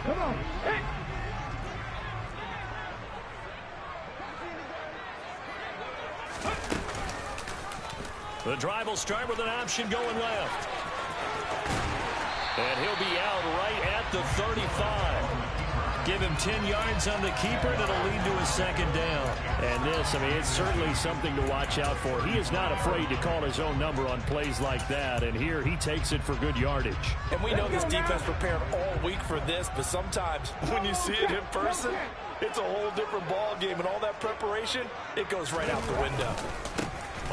Come on. Hit. The drive will start with an option going left. And he'll be out right at the 35. Give him 10 yards on the keeper, and it'll lead to a second down. And this, I mean, it's certainly something to watch out for. He is not afraid to call his own number on plays like that, and here he takes it for good yardage. And we know this defense prepared all week for this, but sometimes when you see it in person, it's a whole different ball game, and all that preparation, it goes right out the window.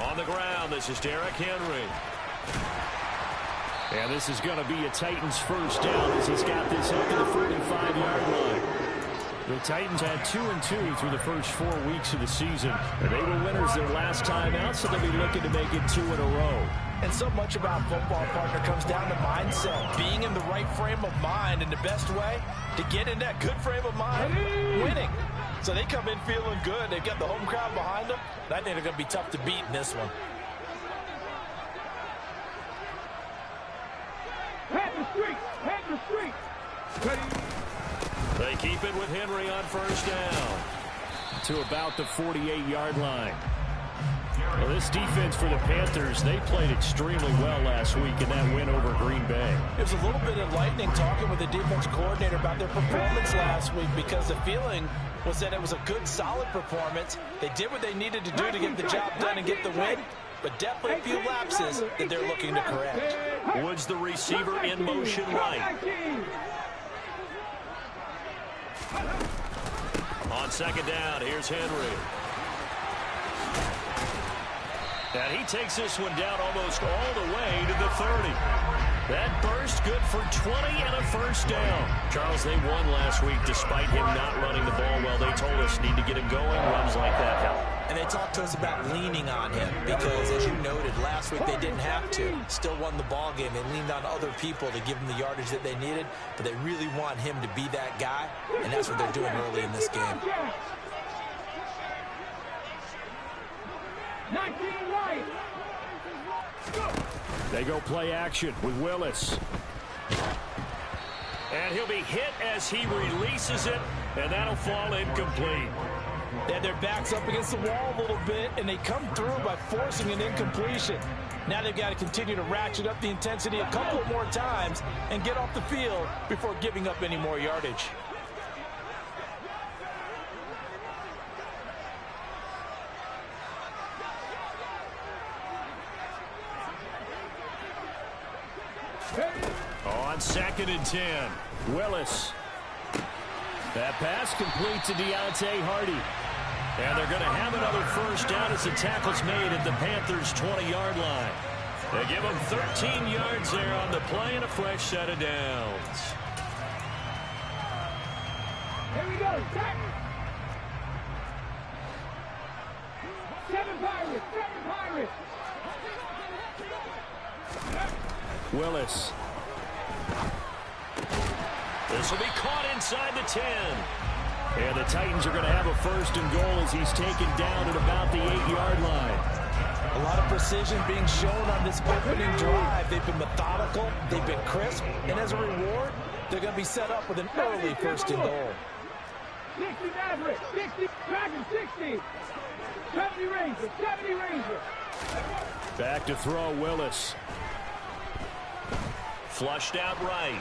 On the ground, this is Derrick Henry. And this is going to be a Titans first down as he's got this up to the 45-yard line. The Titans had 2-2 through the first 4 weeks of the season. And they were winners their last time out, so they'll be looking to make it 2 in a row. And so much about football, partner, comes down to mindset. Being in the right frame of mind, and the best way to get in that good frame of mind, winning. So they come in feeling good. They've got the home crowd behind them. I think they're going to be tough to beat in this one. Head the street. They keep it with Henry on first down to about the 48-yard line. Well, this defense for the Panthers, they played extremely well last week in that win over Green Bay. It was a little bit enlightening talking with the defense coordinator about their performance last week, because the feeling was that it was a good, solid performance. They did what they needed to do to get the job done and get the win, but definitely a few lapses that they're looking to correct. Woods, the receiver, in motion right. On second down, here's Henry. And he takes this one down almost all the way to the 30. That burst good for 20 and a first down. Charles, they won last week despite him not running the ball well. They told us need to get him going. Runs like that help. And they talked to us about leaning on him because, as you noted, last week they didn't have to. Still won the ball game. They leaned on other people to give them the yardage that they needed, but they really want him to be that guy, and that's what they're doing early in this game. 19 right. They go play action with Willis. And he'll be hit as he releases it, and that'll fall incomplete. They had their backs up against the wall a little bit, and they come through by forcing an incompletion. Now they've got to continue to ratchet up the intensity a couple more times and get off the field before giving up any more yardage. On 2nd and 10, Willis. That pass complete to Deontay Hardy. And they're going to have another first down as the tackle's made at the Panthers' 20-yard line. They give them 13 yards there on the play and a fresh set of downs. Here we go. 7 Pirates. 7 Pirates. Willis. This will be caught inside the 10. And the Titans are going to have a first and goal as he's taken down at about the 8-yard line. A lot of precision being shown on this opening drive. They've been methodical, they've been crisp, and as a reward, they're going to be set up with an early first and goal. 60 Maverick, 60 Dragon, 60. 70 Ranger, 70 Ranger. Back to throw, Willis. Flushed out right.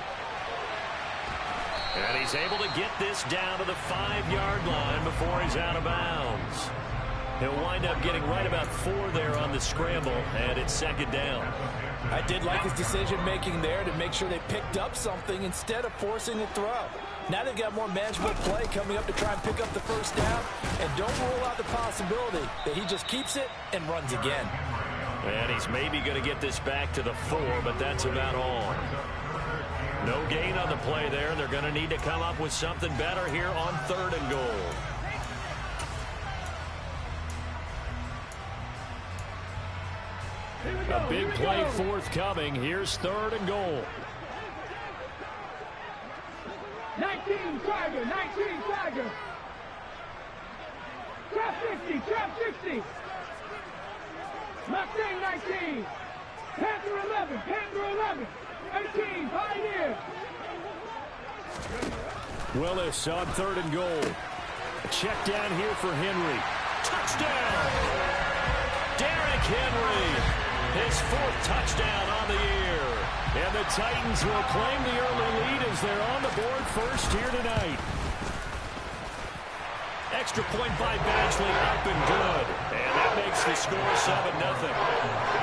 And he's able to get this down to the 5-yard line before he's out of bounds. He'll wind up getting right about 4 there on the scramble, and it's second down. I did like his decision-making there to make sure they picked up something instead of forcing the throw. Now they've got more manageable play coming up to try and pick up the first down, and don't rule out the possibility that he just keeps it and runs again. And he's maybe going to get this back to the 4, but that's about all. No gain on the play there, and they're going to need to come up with something better here on 3rd and goal. A big play forthcoming. Here's 3rd and goal. 19 Tiger, 19 Tiger. Trap 60, trap 60. Mustang 19. Panther 11, Panther 11. 18, Pioneer. Willis on 3rd and goal. A check down here for Henry. Touchdown! Derrick Henry, his 4th touchdown on the year. And the Titans will claim the early lead as they're on the board first here tonight. Extra point by Badgley, up and good. And that makes the score 7-0.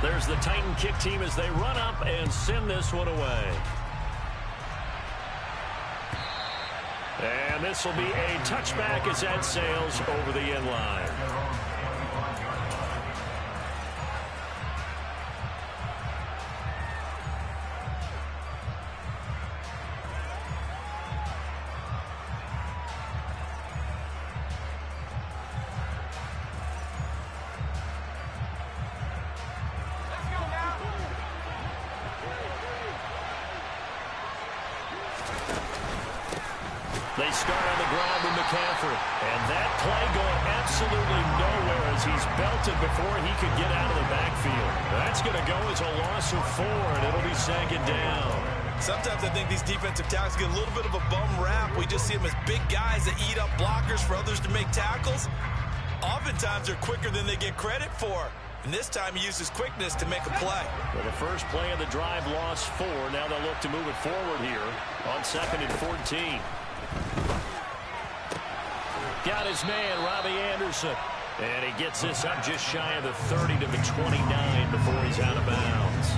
There's the Titan kick team as they run up and send this one away. And this will be a touchback as that sails over the end line. They start on the ground with McCaffrey. And that play going absolutely nowhere as he's belted before he could get out of the backfield. That's going to go as a loss of 4, and it'll be 2nd down. Sometimes I think these defensive tackles get a little bit of a bum rap. We just see them as big guys that eat up blockers for others to make tackles. Oftentimes they're quicker than they get credit for. And this time he uses quickness to make a play. Well, the first play of the drive lost 4. Now they'll look to move it forward here on 2nd and 14. Got his man, Robbie Anderson. And he gets this up just shy of the 30 to the 29 before he's out of bounds.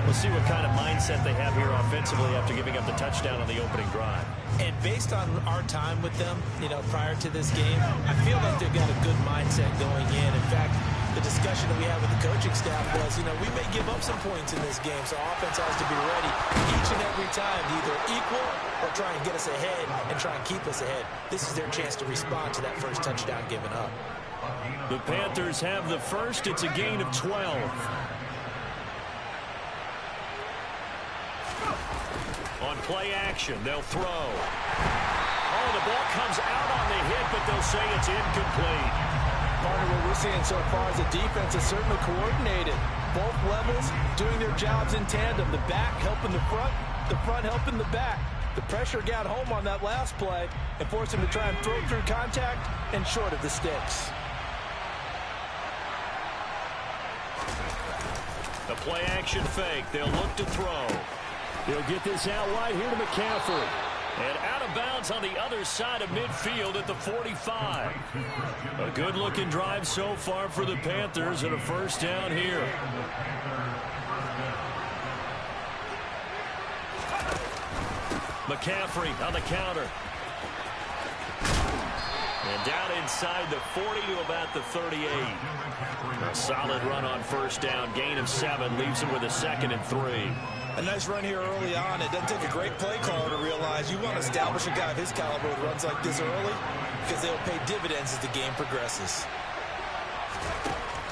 We'll see what kind of mindset they have here offensively after giving up the touchdown on the opening drive. And based on our time with them, prior to this game, I feel like they've got a good mindset going in. In fact, the discussion that we had with the coaching staff was, we may give up some points in this game, so offense has to be ready each and every time to either equal or try and get us ahead and try and keep us ahead. This is their chance to respond to that first touchdown given up. The Panthers have the first. It's a gain of 12. On play action, they'll throw. Oh, the ball comes out on the hit, but they'll say it's incomplete. Partner, what we're seeing so far is the defense is certainly coordinated. Both levels doing their jobs in tandem. The back helping the front helping the back. The pressure got home on that last play and forced him to try and throw through contact and short of the sticks. The play action fake. They'll look to throw. He'll get this out wide here to McCaffrey. And out of bounds on the other side of midfield at the 45. A good-looking drive so far for the Panthers and a first down here. McCaffrey on the counter. And down inside the 40 to about the 38. A solid run on first down. Gain of 7 leaves him with a 2nd and 3. A nice run here early on. It doesn't take a great play caller to realize you want to establish a guy of his caliber who runs like this early because they'll pay dividends as the game progresses.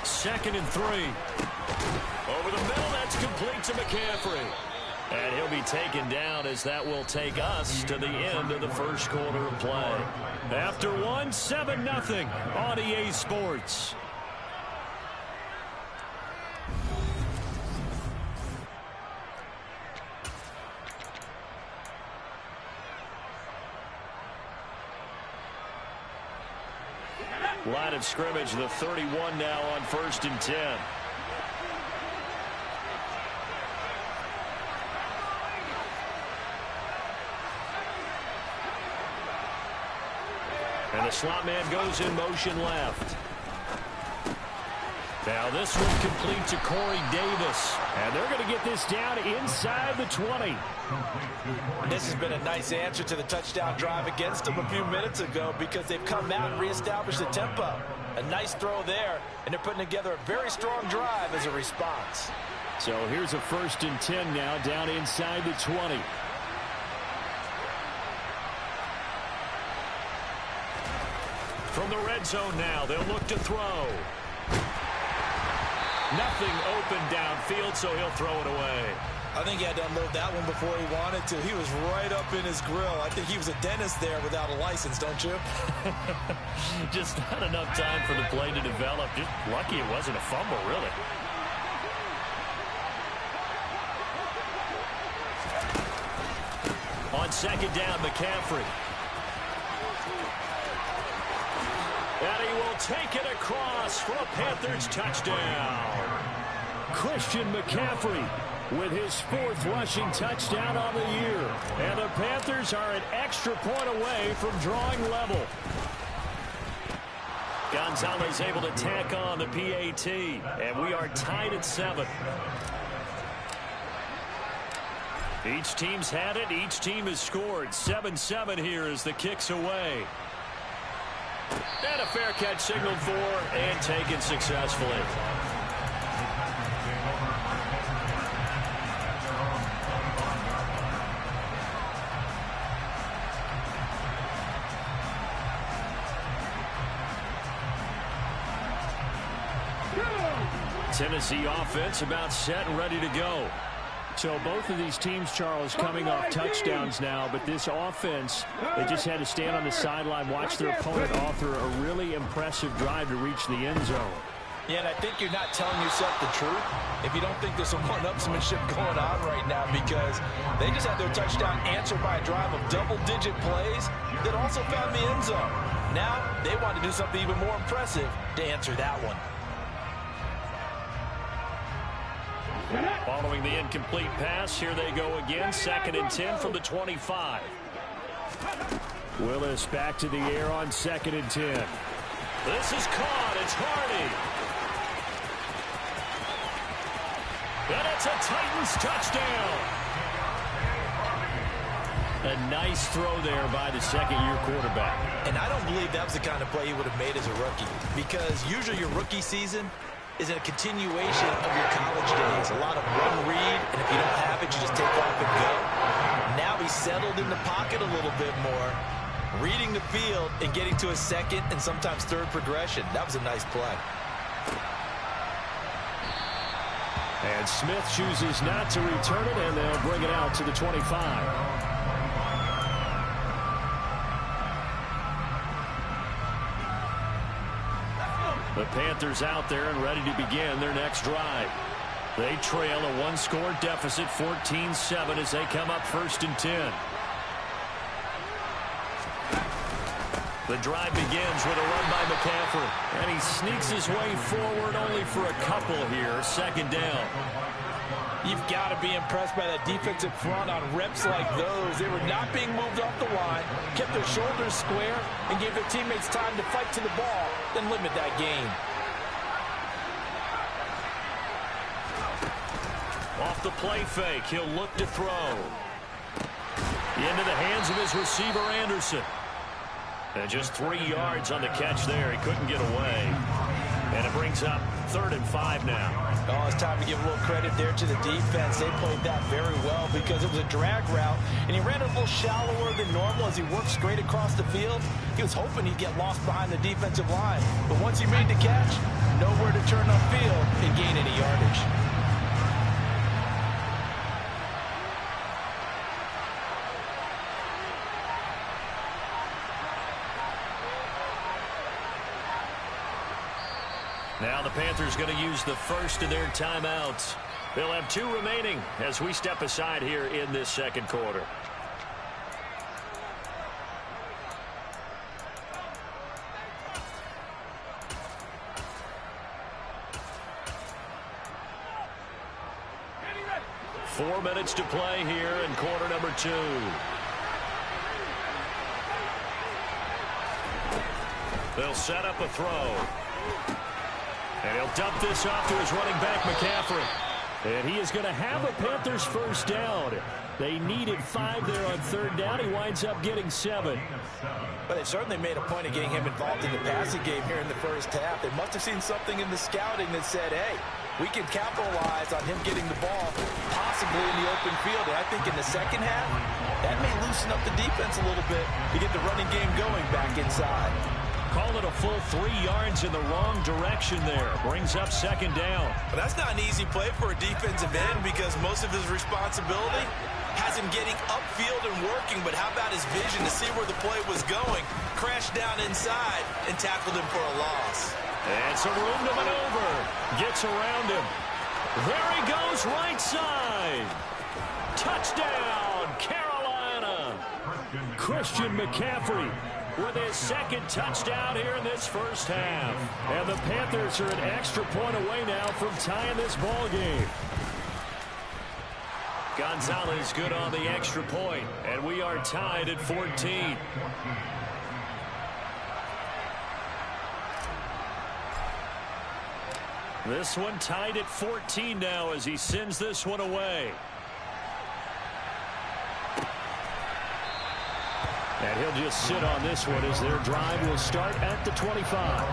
2nd and 3. Over the middle, that's complete to McCaffrey. And he'll be taken down as that will take us to the end of the first quarter of play. After 1, 7-0 on EA Sports. Line of scrimmage, the 31 now on 1st and 10. And the slot man goes in motion left. Now this one complete to Corey Davis. And they're going to get this down inside the 20. This has been a nice answer to the touchdown drive against them a few minutes ago because they've come out and reestablished the tempo. A nice throw there, and they're putting together a very strong drive as a response. So here's a 1st and 10 now down inside the 20. From the red zone now, they'll look to throw. Nothing open downfield, so he'll throw it away. I think he had to unload that one before he wanted to. He was right up in his grill. I think he was a dentist there without a license, don't you? Just not enough time for the play to develop. Just lucky it wasn't a fumble, really. On second down, McCaffrey. And he will take it across for a Panthers touchdown. Christian McCaffrey with his 4th rushing touchdown on the year. And the Panthers are an extra point away from drawing level. Gonzalez able to tack on the PAT. And we are tied at 7. Each team's had it. Each team has scored. 7-7 here as the kick's away. And a fair catch signaled for and taken successfully. Tennessee offense about set and ready to go. So both of these teams, Charles, coming off touchdowns now, but this offense, they just had to stand on the sideline, watch their opponent author a really impressive drive to reach the end zone. Yeah, and I think you're not telling yourself the truth if you don't think there's some one-upsmanship going on right now, because they just had their touchdown answered by a drive of double-digit plays that also found the end zone. Now they want to do something even more impressive to answer that one. Following the incomplete pass, here they go again. 2nd and 10 from the 25. Willis back to the air on 2nd and 10. This is caught. It's Hardy. And it's a Titans touchdown. A nice throw there by the 2nd-year quarterback. And I don't believe that was the kind of play he would have made as a rookie, because usually your rookie season is a continuation of your college days. A lot of one read, and if you don't have it, you just take off and go. Now he's settled in the pocket a little bit more, reading the field and getting to a 2nd and sometimes 3rd progression. That was a nice play. And Smith chooses not to return it, and they'll bring it out to the 25. The Panthers out there and ready to begin their next drive. They trail a 1-score deficit, 14-7, as they come up 1st and 10. The drive begins with a run by McCaffrey. And he sneaks his way forward only for a couple here. 2nd down. You've got to be impressed by that defensive front on reps like those. They were not being moved off the line, kept their shoulders square, and gave their teammates time to fight to the ball, then limit that gain. Off the play fake, he'll look to throw. Into the hands of his receiver, Anderson. And just 3 yards on the catch there. He couldn't get away. And it brings up 3rd and 5 now. Oh, it's time to give a little credit there to the defense. They played that very well because it was a drag route, and he ran a little shallower than normal as he worked straight across the field. He was hoping he'd get lost behind the defensive line. But once he made the catch, nowhere to turn upfield and gain any yardage. Now the Panthers going to use the first of their timeouts. They'll have 2 remaining as we step aside here in this 2nd quarter. Four minutes to play here in quarter number 2. They'll set up a throw. And he'll dump this off to his running back, McCaffrey. And he is going to have a Panthers 1st down. They needed 5 there on 3rd down. He winds up getting 7. But they certainly made a point of getting him involved in the passing game here in the 1st half. They must have seen something in the scouting that said, hey, we can capitalize on him getting the ball, possibly in the open field. And I think in the 2nd half, that may loosen up the defense a little bit to get the running game going back inside. Call it a full 3 yards in the wrong direction there. Brings up second down. But that's not an easy play for a defensive end because most of his responsibility has him getting upfield and working. But how about his vision to see where the play was going? Crashed down inside and tackled him for a loss. And some room to maneuver. Gets around him. There he goes, right side. Touchdown, Carolina. Christian McCaffrey with his second touchdown here in this first half. And the Panthers are an extra point away now from tying this ball game. Gonzalez good on the extra point, and we are tied at 14. This one tied at 14 now as he sends this one away. And he'll just sit on this one as their drive will start at the 25.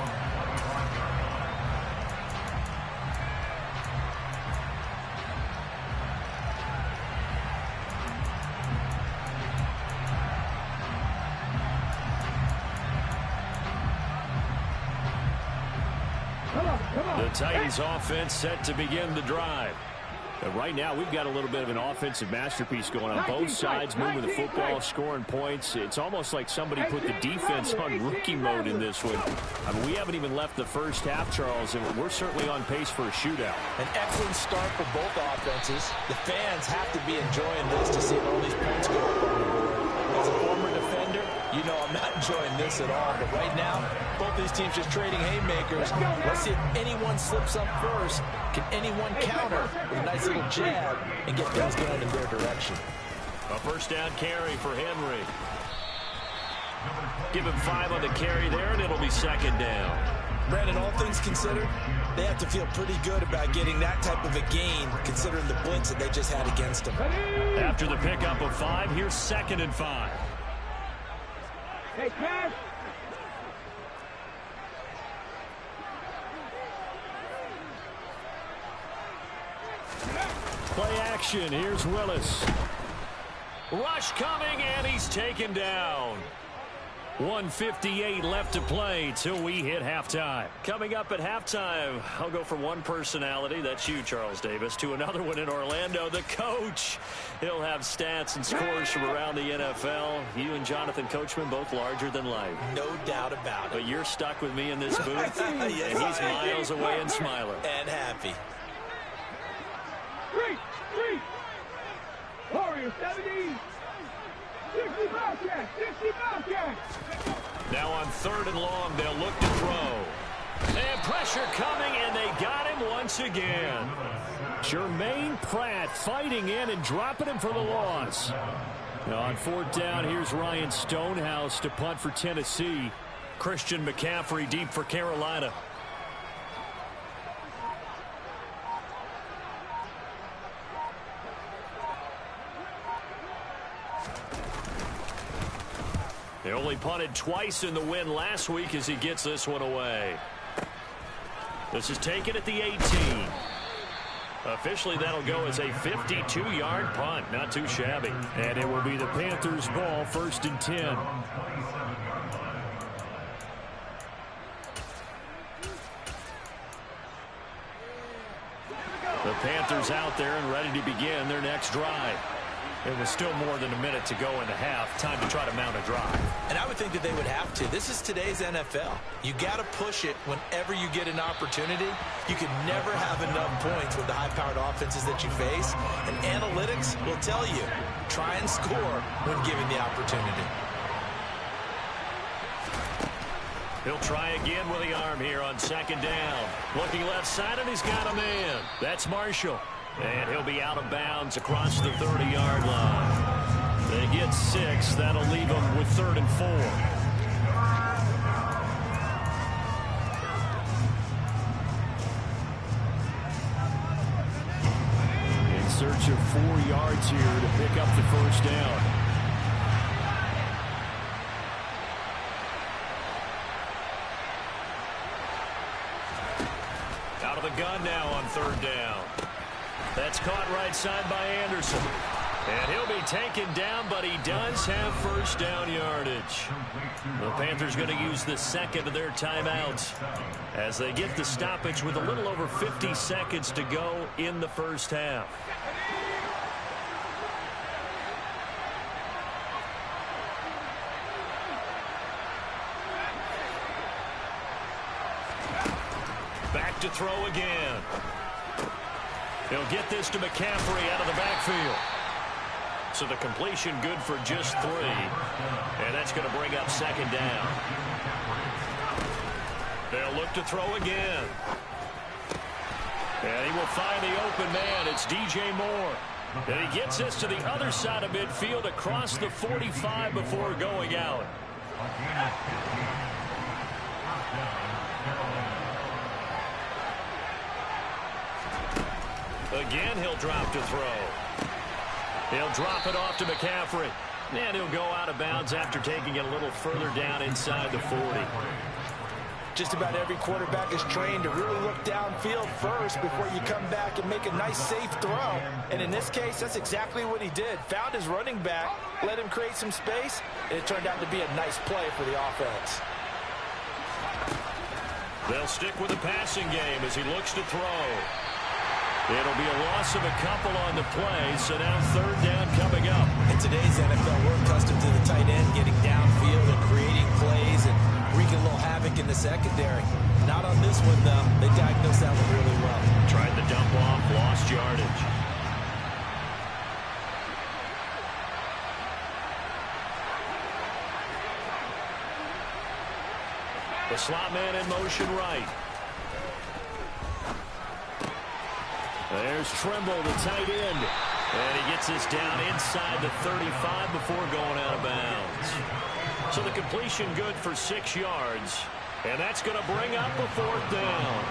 The Titans offense set to begin the drive. But right now, we've got a little bit of an offensive masterpiece going on. Both sides moving the football, scoring points. It's almost like somebody put the defense on rookie mode in this one. I mean, we haven't even left the first half, Charles, and we're certainly on pace for a shootout. An excellent start for both offenses. The fans have to be enjoying this to see all these points go up on the board. As a former defender, you know I'm not enjoying this at all. But right now, both these teams just trading haymakers. Let's see if anyone slips up first. Can anyone counter with a nice little jab and get things going in their direction? A first down carry for Henry. Give him 5 on the carry there, and it'll be second down. Brandon, all things considered, they have to feel pretty good about getting that type of a gain, considering the blitz that they just had against them. After the pickup of 5, here's 2nd and 5. Hey, Cash. Play action. Here's Willis. Rush coming, and he's taken down. 1:58 left to play till we hit halftime. Coming up at halftime, I'll go from one personality, that's you, Charles Davis, to another one in Orlando, the coach. He'll have stats and scores from around the NFL. You and Jonathan Coachman both larger than life. No doubt about it. But you're stuck with me in this booth, and he's miles away and smiling. And happy. 3. Warriors 70. 60 Bobcats. 60 Bobcats. Now on 3rd and long, they'll look to throw. And pressure coming, and they got him once again. Jermaine Pratt fighting in and dropping him for the loss. Now on 4th down, here's Ryan Stonehouse to punt for Tennessee. Christian McCaffrey deep for Carolina. They only punted twice in the win last week as he gets this one away. This is taken at the 18. Officially, that'll go as a 52-yard punt. Not too shabby. And it will be the Panthers' ball, 1st and 10. The Panthers out there and ready to begin their next drive. It was still more than a minute to go in the half. Time to try to mount a drive. And I would think that they would have to. This is today's NFL. You got to push it whenever you get an opportunity. You can never have enough points with the high-powered offenses that you face. And analytics will tell you, try and score when given the opportunity. He'll try again with the arm here on 2nd down. Looking left side, and he's got a man. That's Marshall. And he'll be out of bounds across the 30-yard line. They get 6. That'll leave them with 3rd and 4. In search of 4 yards here to pick up the first down. Out of the gun now on 3rd down. That's caught right side by Anderson. And he'll be taken down, but he does have first down yardage. The Panthers going to use the second of their timeouts as they get the stoppage with a little over 50 seconds to go in the first half. Back to throw again. He'll get this to McCaffrey out of the backfield. So the completion good for just 3. And that's going to bring up second down. They'll look to throw again. And he will find the open man. It's DJ Moore. And he gets this to the other side of midfield across the 45 before going out. Again, he'll drop to throw. He'll drop it off to McCaffrey. And he'll go out of bounds after taking it a little further down inside the 40. Just about every quarterback is trained to really look downfield first before you come back and make a nice, safe throw. And in this case, that's exactly what he did. Found his running back, let him create some space, and it turned out to be a nice play for the offense. They'll stick with the passing game as he looks to throw. It'll be a loss of a couple on the play, so now third down coming up. In today's NFL, we're accustomed to the tight end getting downfield and creating plays and wreaking a little havoc in the secondary. Not on this one, though. They diagnosed that one really well. Tried the dump off, lost yardage. The slot man in motion right. There's Trimble, the tight end. And he gets this down inside the 35 before going out of bounds. So the completion good for 6 yards. And that's going to bring up a fourth down.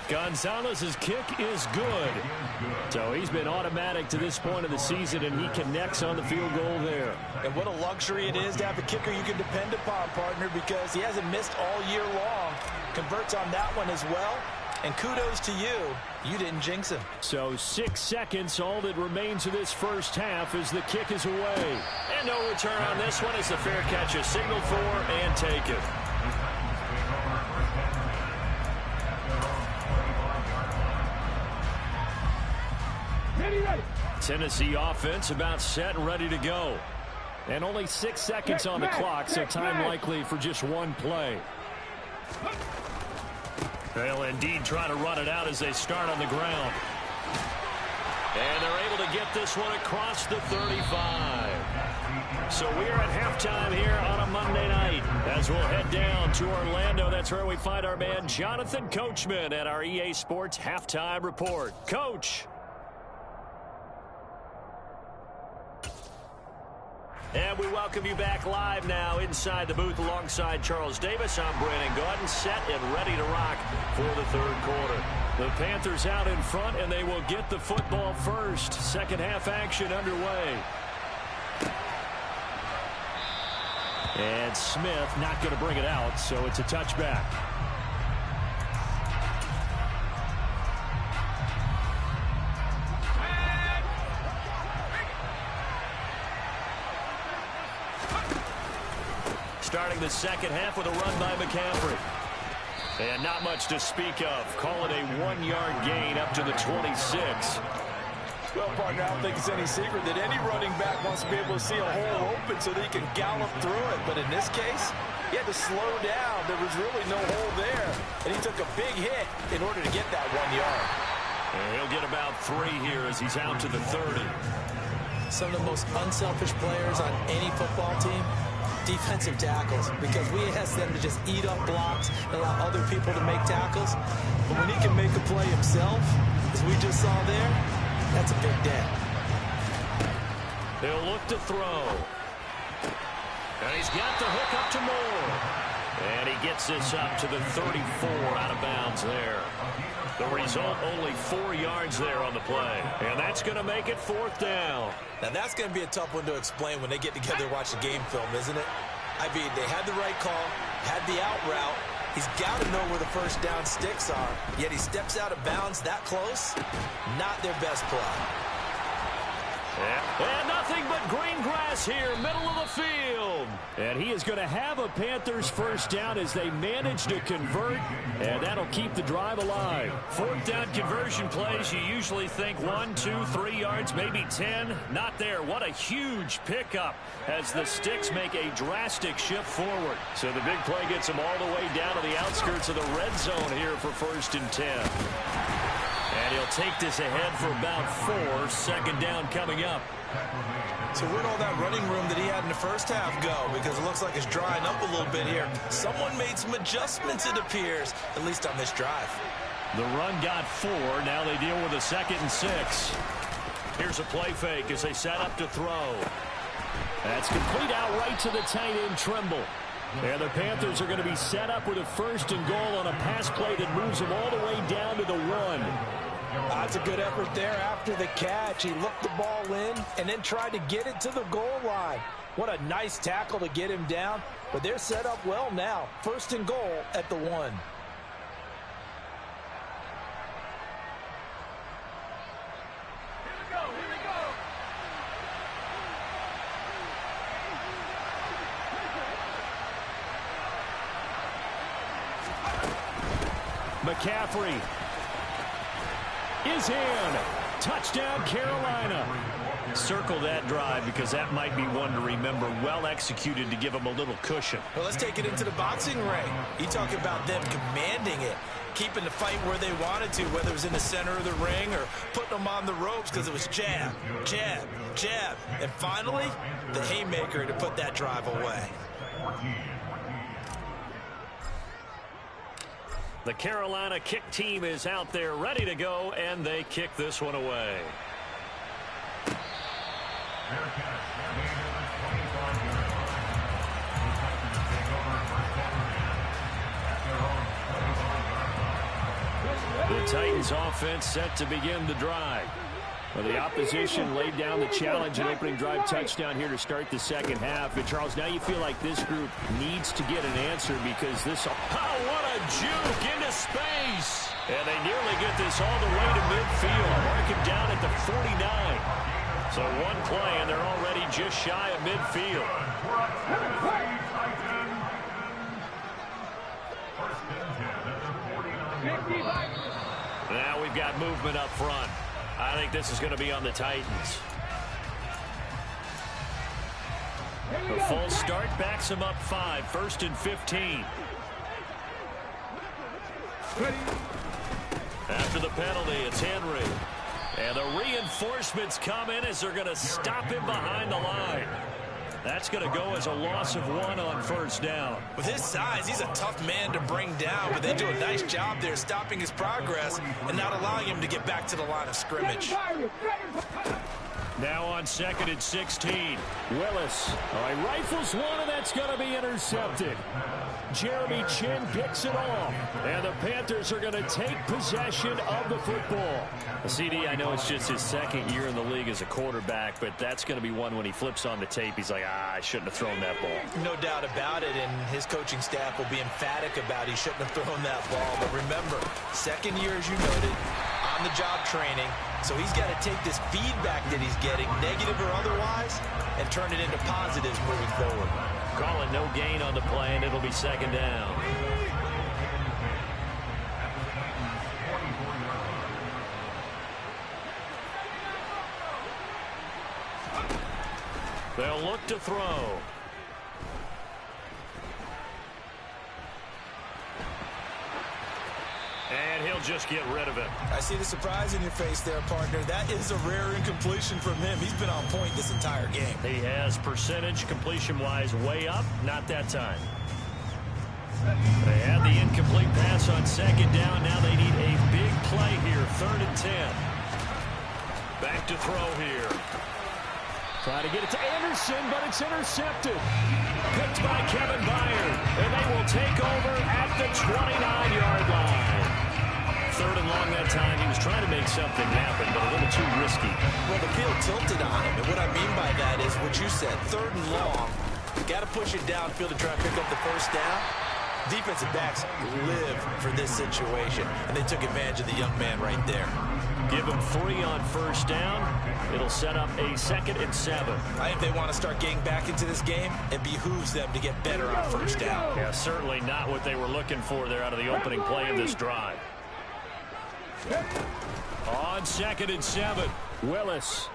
Gonzalez's kick is good. So he's been automatic to this point of the season, and he connects on the field goal there. And what a luxury it is to have a kicker you can depend upon, partner, because he hasn't missed all year long. Converts on that one as well. And kudos to you. You didn't jinx him. So 6 seconds, all that remains of this first half as the kick is away. And no return on this one as the fair catch is signaled for and taken. Tennessee offense about set and ready to go. And only 6 seconds on the clock, so time likely for just one play. They'll indeed try to run it out as they start on the ground. And they're able to get this one across the 35. So we're at halftime here on a Monday night as we'll head down to Orlando. That's where we find our man Jonathan Coachman at our EA Sports Halftime Report. Coach. And we welcome you back live now inside the booth alongside Charles Davis. I'm Brandon Gaudin, set and ready to rock for the third quarter. The Panthers out in front, and they will get the football first. Second half action underway. And Smith not going to bring it out, so it's a touchback. Starting the second half with a run by McCaffrey. And not much to speak of. Call it a 1-yard gain up to the 26. Well, partner, I don't think it's any secret that any running back wants to be able to see a hole open so that he can gallop through it. But in this case, he had to slow down. There was really no hole there. And he took a big hit in order to get that 1 yard. And he'll get about 3 here as he's out to the 30. Some of the most unselfish players on any football team, defensive tackles, because we ask them to just eat up blocks and allow other people to make tackles. But when he can make a play himself, as we just saw there, that's a big day. They'll look to throw. And he's got the hook up to Moore. And he gets this up to the 34 out of bounds there. The result, only 4 yards there on the play. And that's going to make it fourth down. Now that's going to be a tough one to explain when they get together and watch the game film, isn't it? I mean, they had the right call, had the out route, He's got to know where the first down sticks are, yet he steps out of bounds that close. Not their best play. And nothing but green grass here, middle of the field. And he is going to have a Panthers first down as they manage to convert, and that'll keep the drive alive. Fourth down conversion plays, you usually think 1, 2, 3 yards, maybe 10. Not there. What a huge pickup as the Sticks make a drastic shift forward. So the big play gets them all the way down to the outskirts of the red zone here for 1st and 10. And he'll take this ahead for about 4. Second down coming up. So where'd all that running room that he had in the first half go? Because it looks like it's drying up a little bit here. Someone made some adjustments, it appears, at least on this drive. The run got 4. Now they deal with a 2nd and 6. Here's a play fake as they set up to throw. That's complete out right to the tight end, Trimble. And the Panthers are going to be set up with a 1st and goal on a pass play that moves them all the way down to the 1. That's a good effort there after the catch. He looked the ball in and then tried to get it to the goal line. What a nice tackle to get him down. But they're set up well now. 1st and goal at the 1. McCaffrey is in. Touchdown, Carolina. Circle that drive because that might be one to remember. Well executed to give them a little cushion. Well, let's take it into the boxing ring. You talk about them commanding it, keeping the fight where they wanted to, whether it was in the center of the ring or putting them on the ropes because it was jab, jab, jab. And finally, the haymaker to put that drive away. The Carolina kick team is out there ready to go, and they kick this one away. The Titans offense set to begin the drive. Well, the opposition laid down the challenge and opening drive touchdown here to start the second half. And, Charles, now you feel like this group needs to get an answer because this... Oh, what a juke into space. And they nearly get this all the way to midfield. Mark him down at the 49. So one play, and they're already just shy of midfield. Now we've got movement up front. I think this is going to be on the Titans. A full start backs them up 5. 1st and 15. After the penalty, it's Henry. And the reinforcements come in as they're going to stop him behind the line. That's going to go as a loss of 1 on 1st down. With his size, he's a tough man to bring down, but they do a nice job there stopping his progress and not allowing him to get back to the line of scrimmage. Now on 2nd and 16. Willis. All right, rifles one, and that's going to be intercepted. Jeremy Chin picks it off. And the Panthers are going to take possession of the football. CD, I know it's just his 2nd year in the league as a quarterback, but that's going to be one when he flips on the tape. He's like, I shouldn't have thrown that ball. No doubt about it, and his coaching staff will be emphatic about he shouldn't have thrown that ball. But remember, 2nd year, as you noted, on-the-job training. So he's got to take this feedback that he's getting, negative or otherwise, and turn it into positives moving forward. Calling no gain on the play, and it'll be 2nd down. They'll look to throw. And he'll just get rid of it. I see the surprise in your face there, partner. That is a rare incompletion from him. He's been on point this entire game. He has percentage completion-wise way up. Not that time. They had the incomplete pass on 2nd down. Now they need a big play here. 3rd and 10. Back to throw here. Trying to get it to Anderson, but it's intercepted. Picked by Kevin Byard. And they will take over at the 29-yard line. 3rd and long that time. He was trying to make something happen, but a little too risky. Well, the field tilted on him, and what I mean by that is what you said, 3rd and long. Got to push it downfield to try and pick up the 1st down. Defensive backs live for this situation, and they took advantage of the young man right there. Give him 3 on first down. It'll set up a 2nd and 7. I think they want to start getting back into this game. It behooves them to get better on first down. Yeah, certainly not what they were looking for there out of the opening play of this drive. On 2nd and 7, Willis.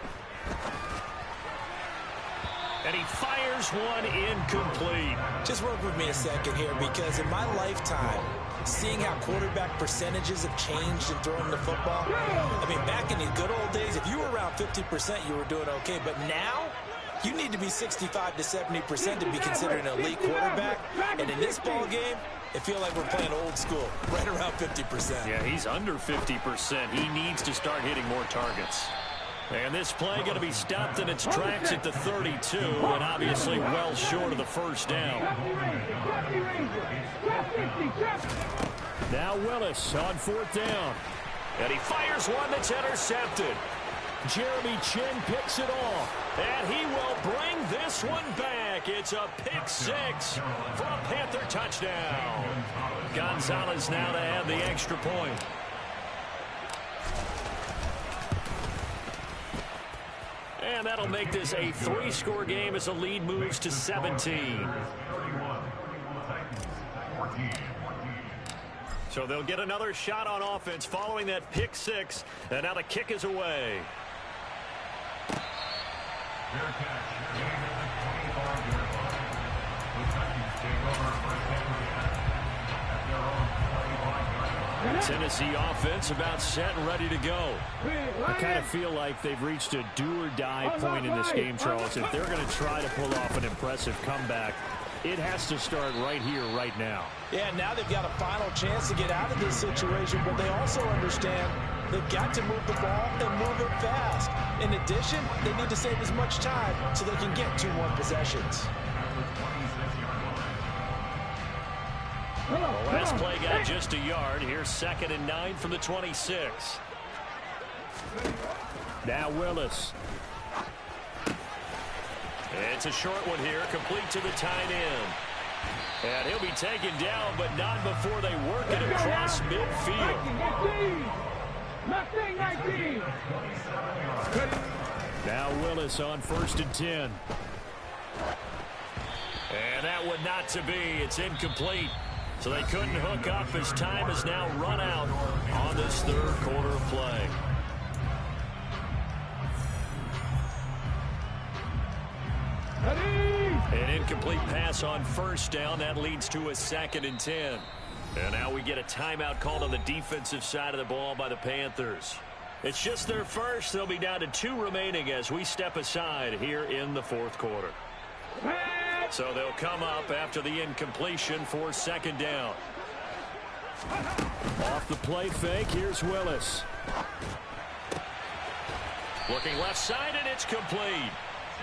And he fires one incomplete. Just work with me a second here, because in my lifetime, seeing how quarterback percentages have changed in throwing the football, I mean, back in the good old days, if you were around 50%, you were doing okay. But now, you need to be 65 to 70% to be considered an elite quarterback. And in this ball game, it feels like we're playing old school, right around 50%. Yeah, he's under 50%. He needs to start hitting more targets. And this play going to be stopped in its tracks at the 32, and obviously well short of the first down. Now Willis on 4th down. And he fires one that's intercepted. Jeremy Chin picks it off, and he will bring this one back. It's a pick 6 for a Panther touchdown. Gonzalez now to add the extra point. And that'll make this a 3-score game as the lead moves to 17. So they'll get another shot on offense following that pick 6. And now the kick is away. Tennessee offense about set and ready to go. I kind of feel like they've reached a do-or-die point in this game, Charles. If they're going to try to pull off an impressive comeback, it has to start right here, right now. Yeah, now they've got a final chance to get out of this situation, but they also understand they've got to move the ball and move it fast. In addition, they need to save as much time so they can get 2 more possessions. The last play got just a yard. Here's 2nd and 9 from the 26. Now Willis. It's a short one here, complete to the tight end. And he'll be taken down, but not before they work it across midfield. Now Willis on 1st and 10. And that one not to be. It's incomplete. So they couldn't hook up as time is now run out on this 3rd quarter of play. An incomplete pass on 1st down. That leads to a 2nd and 10. And now we get a timeout called on the defensive side of the ball by the Panthers. It's just their first. They'll be down to 2 remaining as we step aside here in the 4th quarter. So they'll come up after the incompletion for 2nd down. Off the play fake, here's Willis. Looking left side, and it's complete.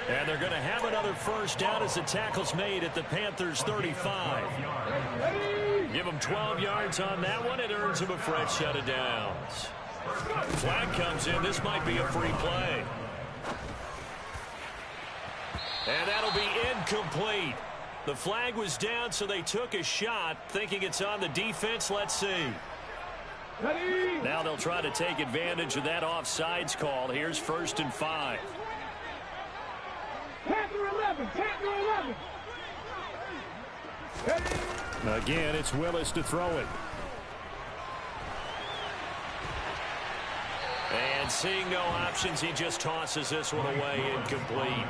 And they're going to have another first down as the tackle's made at the Panthers' 35. Give them 12 yards on that one. It earns them a fresh set of downs. Flag comes in. This might be a free play. And that'll be incomplete. The flag was down, so they took a shot, thinking it's on the defense. Let's see. Now they'll try to take advantage of that offsides call. Here's 1st and 5. Panther 11, Panther 11. Again, it's Willis to throw it. And seeing no options, he just tosses this one away, incomplete.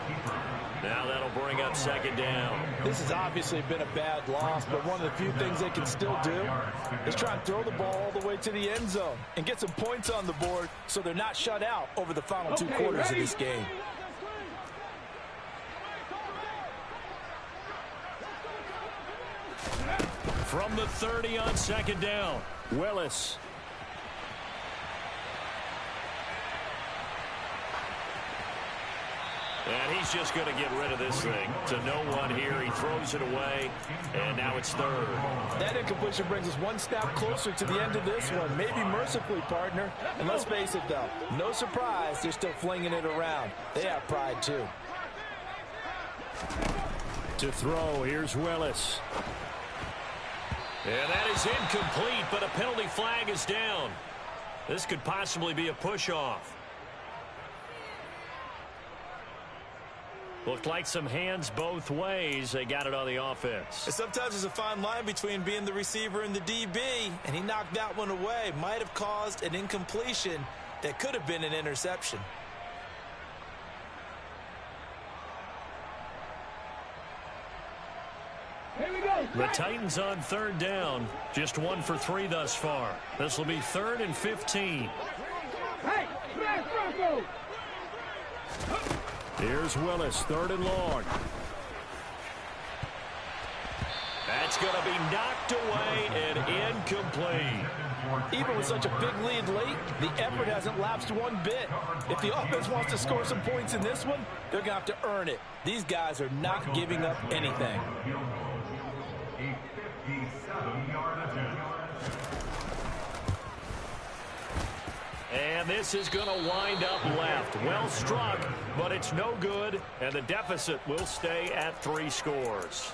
Now that'll bring up 2nd down. This has obviously been a bad loss, but one of the few things they can still do is try and throw the ball all the way to the end zone and get some points on the board so they're not shut out over the final 2 quarters of this game. From the 30 on 2nd down, Willis. And he's just going to get rid of this thing. To no one here. He throws it away, and now it's 3rd. That incompletion brings us one step closer to the end of this one. Maybe mercifully, partner. And let's face it, though, no surprise, they're still flinging it around. They have pride, too. To throw, here's Willis. And that is incomplete, but a penalty flag is down. This could possibly be a push-off. Looked like some hands both ways. They got it on the offense. And sometimes there's a fine line between being the receiver and the DB, and he knocked that one away. Might have caused an incompletion that could have been an interception. Here we go. The Titans on third down. Just 1 for 3 thus far. This will be 3rd and 15. Hey, smash Bronco. Here's Willis, 3rd and long. That's going to be knocked away and incomplete. Even with such a big lead late, the effort hasn't lapsed one bit. If the offense wants to score some points in this one, they're going to have to earn it. These guys are not giving up anything. And this is going to wind up left. Well struck, but it's no good, and the deficit will stay at 3 scores.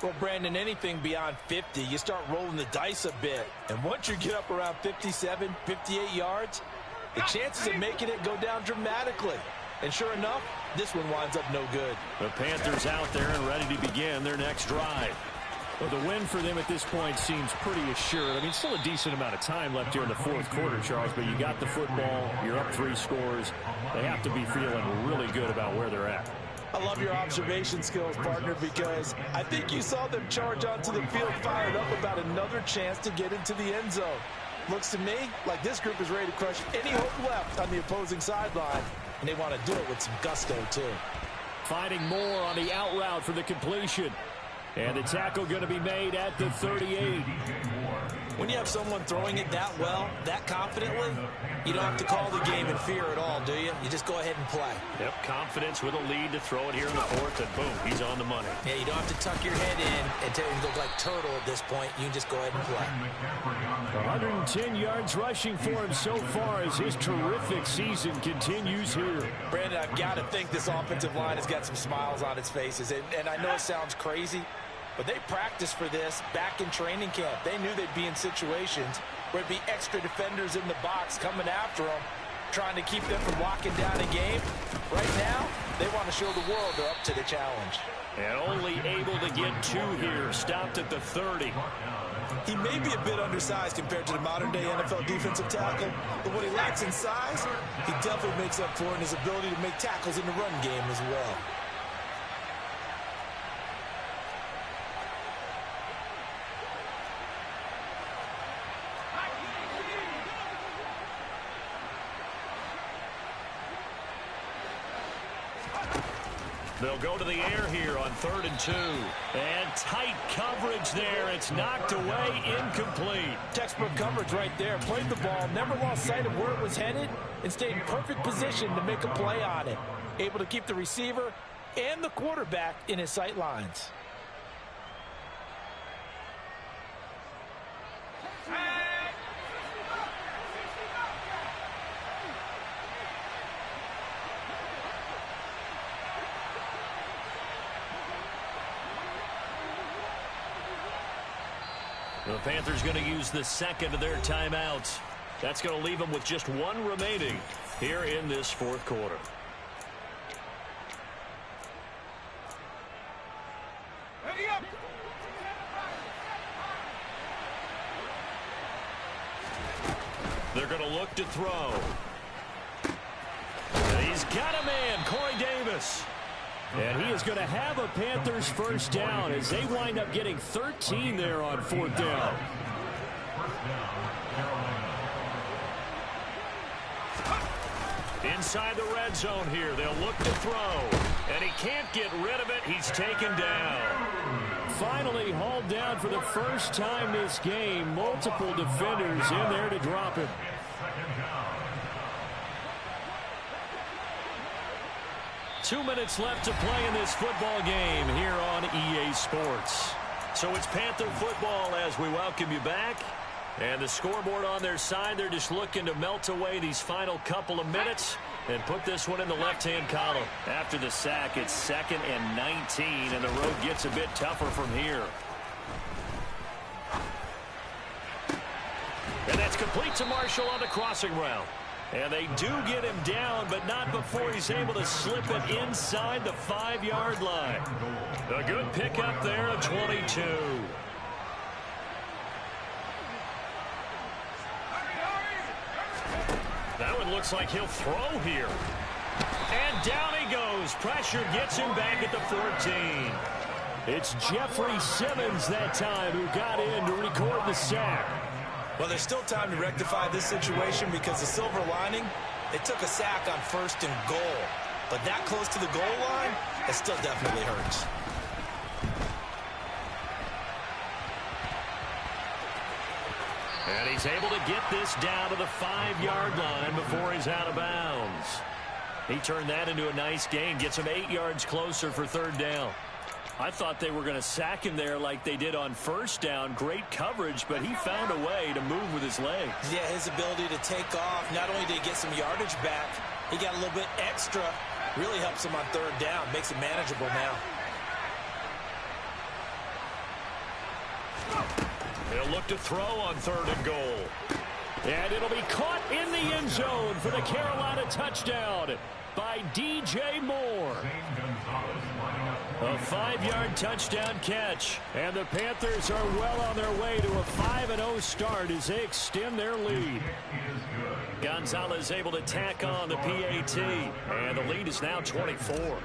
Well, Brandon, anything beyond 50, you start rolling the dice a bit. And once you get up around 57, 58 yards, the chances of making it go down dramatically. And sure enough, this one winds up no good. The Panthers out there and ready to begin their next drive. Well, the win for them at this point seems pretty assured. I mean, still a decent amount of time left here in the 4th quarter, Charles, but you got the football, you're up 3 scores. They have to be feeling really good about where they're at. I love your observation skills, partner, because I think you saw them charge onto the field fired up about another chance to get into the end zone. Looks to me like this group is ready to crush any hope left on the opposing sideline, and they want to do it with some gusto, too. Finding more on the out route for the completion. And the tackle going to be made at the 38. When you have someone throwing it that well, that confidently, you don't have to call the game in fear at all, do you? You just go ahead and play. Yep, confidence with a lead to throw it here in the 4th, and boom, he's on the money. Yeah, you don't have to tuck your head in and look like turtle at this point. You can just go ahead and play. 110 yards rushing for him so far as his terrific season continues here. Brandon, I've got to think this offensive line has got some smiles on its faces. And I know it sounds crazy, but they practiced for this back in training camp. They knew they'd be in situations where it'd be extra defenders in the box coming after them, trying to keep them from locking down a game. Right now, they want to show the world they're up to the challenge. And only able to get 2 here, stopped at the 30. He may be a bit undersized compared to the modern-day NFL defensive tackle, but what he lacks in size, he definitely makes up for in his ability to make tackles in the run game as well. They'll go to the air here on 3rd and 2. And tight coverage there. It's knocked away, incomplete. Textbook coverage right there. Played the ball, never lost sight of where it was headed, and stayed in perfect position to make a play on it. Able to keep the receiver and the quarterback in his sight lines. The Panthers going to use the 2nd of their timeouts. That's going to leave them with just 1 remaining here in this 4th quarter. Ready up. They're going to look to throw. He's got a man, Corey Davis. And he is going to have a Panthers first down as they wind up getting 13 there on 4th down. Inside the red zone here, they'll look to throw. And he can't get rid of it. He's taken down. Finally hauled down for the first time this game. Multiple defenders in there to drop him. Two minutes left to play in this football game here on EA Sports. So it's Panther football as we welcome you back. And the scoreboard on their side, they're just looking to melt away these final couple of minutes and put this one in the left-hand column. After the sack, it's 2nd and 19, and the road gets a bit tougher from here. And that's complete to Marshall on the crossing route. And they do get him down, but not before he's able to slip it inside the 5-yard line. A good pickup there of 22. That one looks like he'll throw here. And down he goes. Pressure gets him back at the 14. It's Jeffrey Simmons that time who got in to record the sack. Well, there's still time to rectify this situation because the silver lining, they took a sack on 1st and goal. But that close to the goal line, it still definitely hurts. And he's able to get this down to the 5-yard line before he's out of bounds. He turned that into a nice gain, gets him 8 yards closer for 3rd down. I thought they were going to sack him there like they did on 1st down. Great coverage, but he found a way to move with his legs. Yeah, his ability to take off, not only did he get some yardage back, he got a little bit extra. Really helps him on 3rd down, makes it manageable now. He'll look to throw on 3rd and goal. And it'll be caught in the end zone for the Carolina touchdown by DJ Moore. A 5-yard touchdown catch. And the Panthers are well on their way to a 5-0 start as they extend their lead. Gonzalez able to tack on the PAT. And the lead is now 24.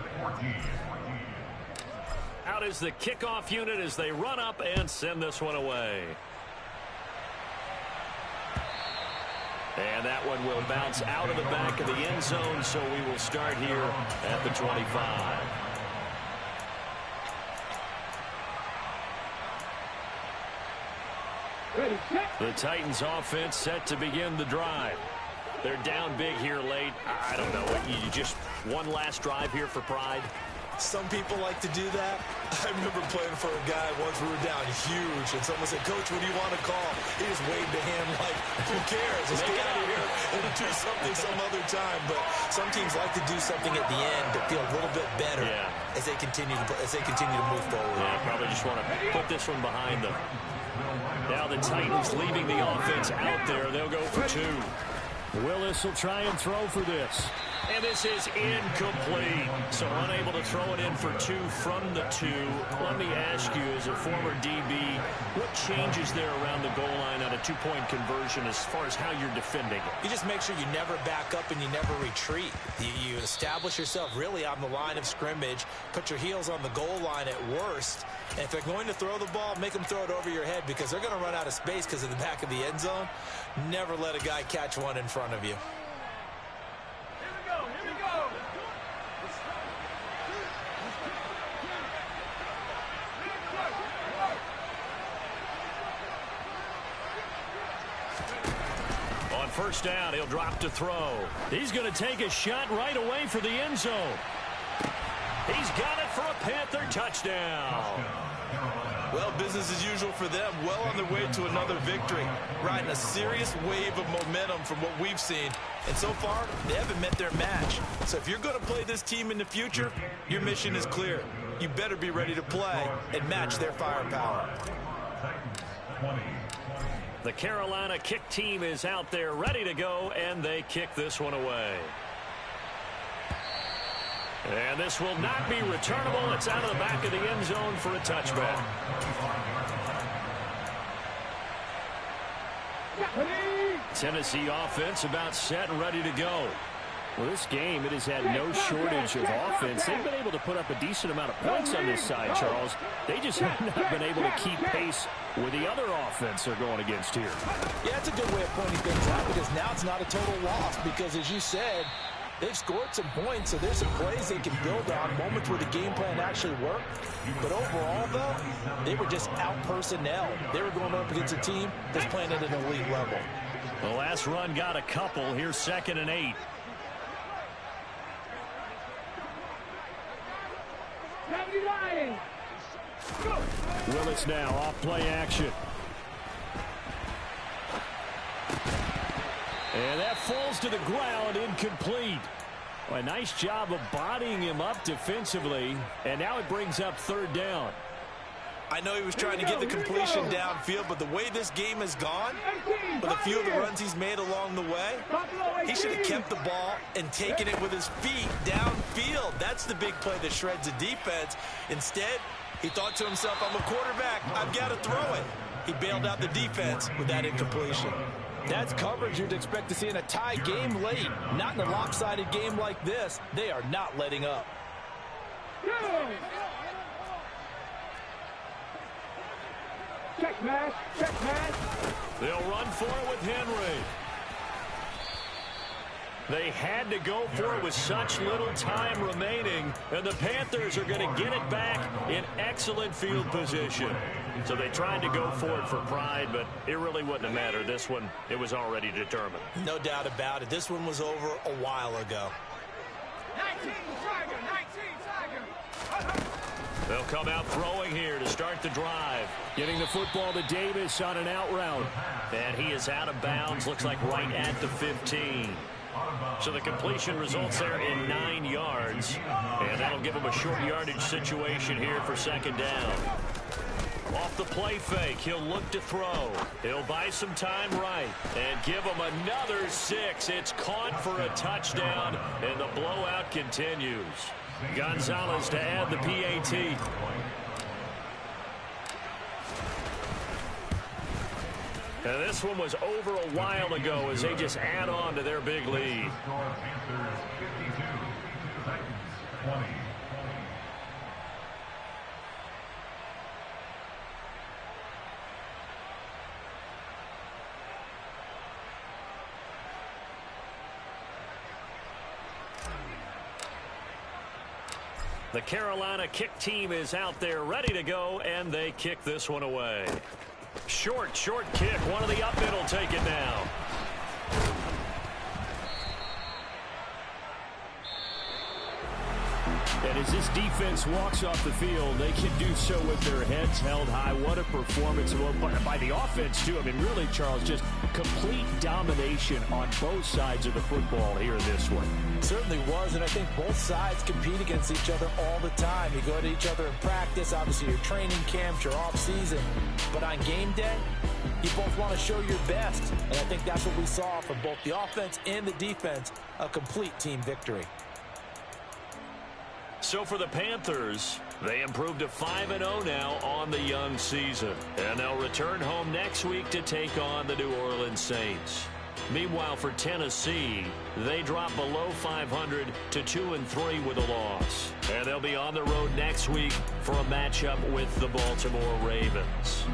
Out is the kickoff unit as they run up and send this one away. And that one will bounce out of the back of the end zone, so we will start here at the 25. Ready, set. The Titans offense set to begin the drive. They're down big here late. I don't know. You just one last drive here for pride? Some people like to do that. I remember playing for a guy once we were down huge, and someone said, "Coach, what do you want to call?" He just waved a hand like, who cares? Let's get out of here and do something some other time. But some teams like to do something at the end to feel a little bit better as they continue to move forward. Yeah, probably just want to put this one behind them. Now the Titans leaving the offense out there. They'll go for 2. Willis will try and throw for this. And this is incomplete. So unable to throw it in for 2 from the 2. Let me ask you, as a former DB, what changes there around the goal line on a 2-point conversion as far as how you're defending it? You just make sure you never back up and you never retreat. You establish yourself really on the line of scrimmage, put your heels on the goal line at worst. And if they're going to throw the ball, make them throw it over your head because they're going to run out of space because of the back of the end zone. Never let a guy catch one in front of you. On 1st down, he'll drop to throw. He's going to take a shot right away for the end zone. He's got it for a Panther touchdown. Well, business as usual for them. Well on their way to another victory. Riding a serious wave of momentum from what we've seen. And so far, they haven't met their match. So if you're going to play this team in the future, your mission is clear. You better be ready to play and match their firepower. The Carolina kick team is out there ready to go, and they kick this one away. And this will not be returnable. It's out of the back of the end zone for a touchback. Tennessee offense about set and ready to go. Well, this game, it has had no shortage of offense. They've been able to put up a decent amount of points on this side, Charles. They just have not been able to keep pace with the other offense they're going against here. Yeah, that's a good way of pointing things out because now it's not a total loss because, as you said, they've scored some points, so there's some plays they can build on, moments where the game plan actually worked. But overall, though, they were just out-personnel. They were going up against a team that's playing at an elite level. The last run got a couple. Here's 2nd and 8. Willis now off play action. And that falls to the ground, incomplete. Well, a nice job of bodying him up defensively. And now it brings up 3rd down. I know he was trying to get the completion downfield, but the way this game has gone, with a few of the runs he's made along the way, he should have kept the ball and taken it with his feet downfield. That's the big play that shreds the defense. Instead, he thought to himself, I'm a quarterback, I've got to throw it. He bailed out the defense with that incompletion. That's coverage you'd expect to see in a tie game late. Not in a lopsided game like this. They are not letting up. Check match, check match. They'll run for it with Henry. They had to go for it with such little time remaining, and the Panthers are going to get it back in excellent field position. So they tried to go for it for pride, but it really wouldn't have mattered. This one, it was already determined. No doubt about it. This one was over a while ago. 19 Tiger, 19 Tiger. They'll come out throwing here to start the drive. Getting the football to Davis on an out route. And he is out of bounds, looks like right at the 15. So the completion results there in 9 yards. And that'll give him a short yardage situation here for second down. Off the play fake, he'll look to throw. He'll buy some time right and give him another 6. It's caught for a touchdown, and the blowout continues. Gonzalez to add the PAT. And this one was over a while ago as they just add on to their big lead. The Carolina kick team is out there ready to go, and they kick this one away. Short kick. One of the up mid will take it now. And as this defense walks off the field, they can do so with their heads held high. What a performance by the offense, too. I mean, really, Charles, just complete domination on both sides of the football here in this one. Certainly was, and I think both sides compete against each other all the time. You go at each other in practice, obviously your training camps, your off-season. But on game day, you both want to show your best. And I think that's what we saw from both the offense and the defense, a complete team victory. So for the Panthers, they improved to 5-0 now on the young season. And they'll return home next week to take on the New Orleans Saints. Meanwhile, for Tennessee, they drop below 500 to 2-3 with a loss. And they'll be on the road next week for a matchup with the Baltimore Ravens.